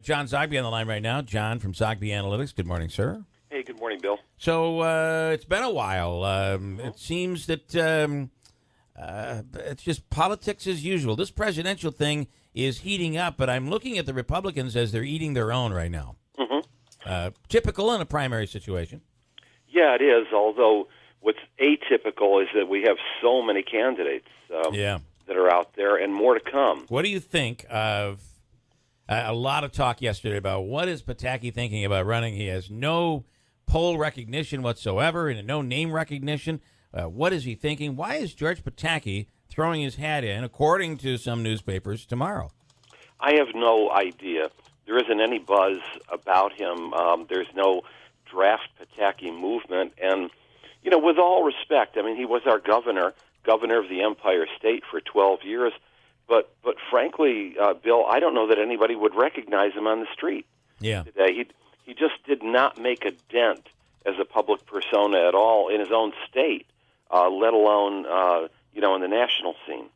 John Zogby on the line right now. John from Zogby Analytics. Good morning, sir. Hey, good morning, Bill. So it's been a while. It seems that it's just politics as usual. This presidential thing is heating up, but I'm looking at the Republicans as they're eating their own right now. Typical in a primary situation. Yeah, it is, although what's atypical is that we have so many candidates that are out there and more to come. What do you think of a lot of talk yesterday about what is Pataki thinking about running? He has no poll recognition whatsoever and no name recognition. What is he thinking? Why is George Pataki throwing his hat in, according to some newspapers, tomorrow? I have no idea. There isn't any buzz about him. There's no draft Pataki movement. And, you know, with all respect, I mean, he was our governor of the Empire State for 12 years. But frankly, Bill, I don't know that anybody would recognize him on the street today. He just did not make a dent as a public persona at all in his own state, let alone in the national scene.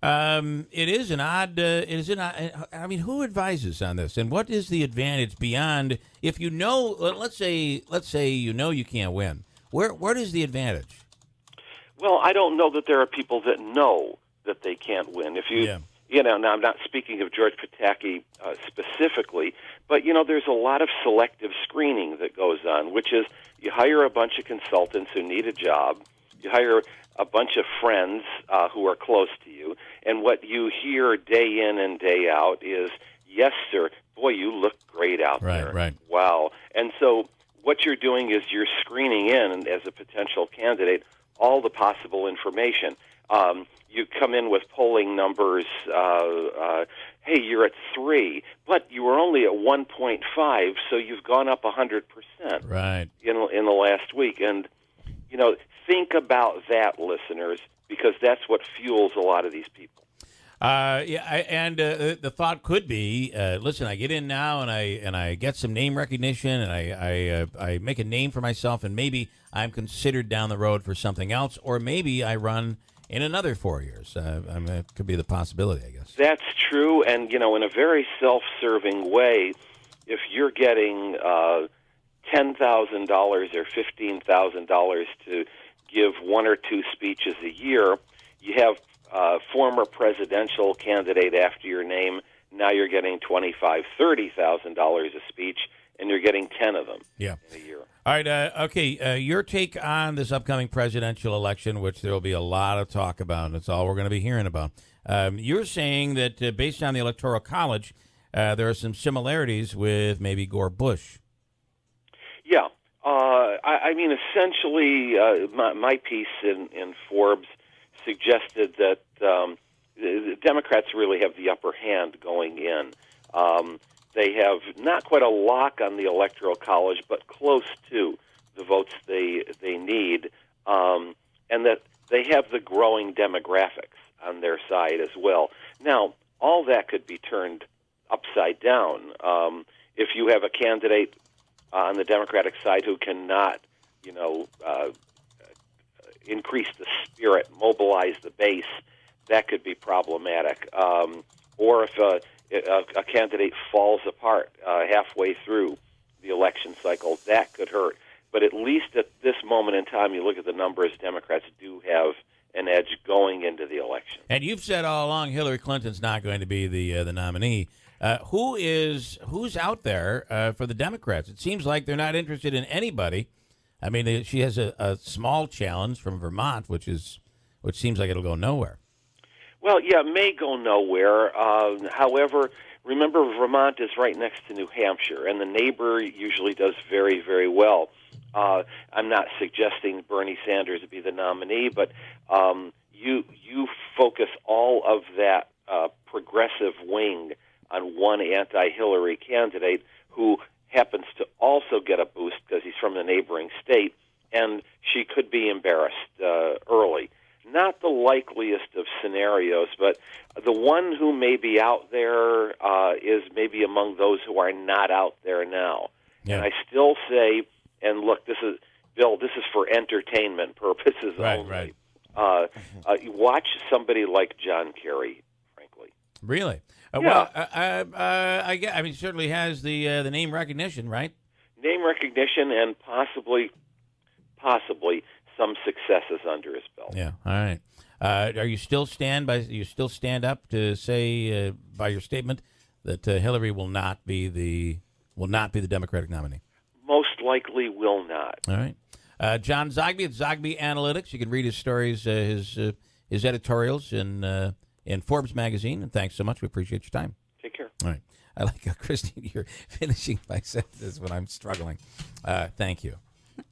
It is an odd. I mean, who advises on this, and what is the advantage beyond if you know? Let's say you can't win. Where is the advantage? Well, I don't know that there are people that know that they can't win. If now I'm not speaking of George Pataki specifically, but there's a lot of selective screening that goes on, which is you hire a bunch of consultants who need a job, you hire a bunch of friends who are close to you, and what you hear day in and day out is, yes, sir, boy, you look great out there. Right. Wow. And so what you're doing is you're screening in, as a potential candidate, all the possible information. You come in with polling numbers, hey, you're at 3, but you were only at 1.5, so you've gone up 100% right in the last week. And, think about that, listeners, because that's what fuels a lot of these people. The thought could be, listen, I get in now and I get some name recognition and I make a name for myself, and maybe I'm considered down the road for something else, or maybe I run in another 4 years. It could be the possibility, I guess. That's true, and in a very self-serving way, if you're getting $10,000 or $15,000 to give one or two speeches a year, you have former presidential candidate after your name. Now you're getting $25,000, $30,000 a speech, and you're getting 10 of them in a year. All right. Okay. Your take on this upcoming presidential election, which there will be a lot of talk about, and it's all we're going to be hearing about. You're saying that based on the Electoral College, there are some similarities with maybe Gore Bush. Yeah. I mean, essentially, my piece in Forbes suggested that the Democrats really have the upper hand going in. They have not quite a lock on the Electoral College, but close to the votes they need, and that they have the growing demographics on their side as well. Now, all that could be turned upside down. If you have a candidate on the Democratic side who cannot, increase the spirit, mobilize the base, that could be problematic. Or if a candidate falls apart halfway through the election cycle, that could hurt. But at least at this moment in time, you look at the numbers, Democrats do have an edge going into the election. And you've said all along Hillary Clinton's not going to be the nominee. Who's out there for the Democrats? It seems like they're not interested in anybody. I mean, she has a small challenge from Vermont, which seems like it'll go nowhere. Well, yeah, it may go nowhere. However, remember, Vermont is right next to New Hampshire, and the neighbor usually does very, very well. I'm not suggesting Bernie Sanders be the nominee, but you focus all of that progressive wing on one anti-Hillary candidate who happens to also get a boost because he's from the neighboring state, and she could be embarrassed early. Not the likeliest of scenarios, but the one who may be out there is maybe among those who are not out there now. Yeah. And I still say, and look, this is for entertainment purposes only. Right. Watch somebody like John Kerry, frankly. Really? Well, I mean, certainly has the name recognition, right? Name recognition and possibly some successes under his belt. Yeah. All right. Are you still stand up to say by your statement that Hillary will not be the Democratic nominee? Most likely will not. All right. John Zogby at Zogby Analytics. You can read his stories, his editorials in Forbes magazine. And thanks so much. We appreciate your time. Take care. All right. I like how, Christine, you're finishing my sentences when I'm struggling. Thank you.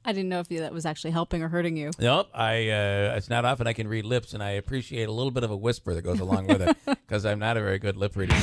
I didn't know if that was actually helping or hurting you. Nope. It's not often I can read lips, and I appreciate a little bit of a whisper that goes along with it because I'm not a very good lip reader.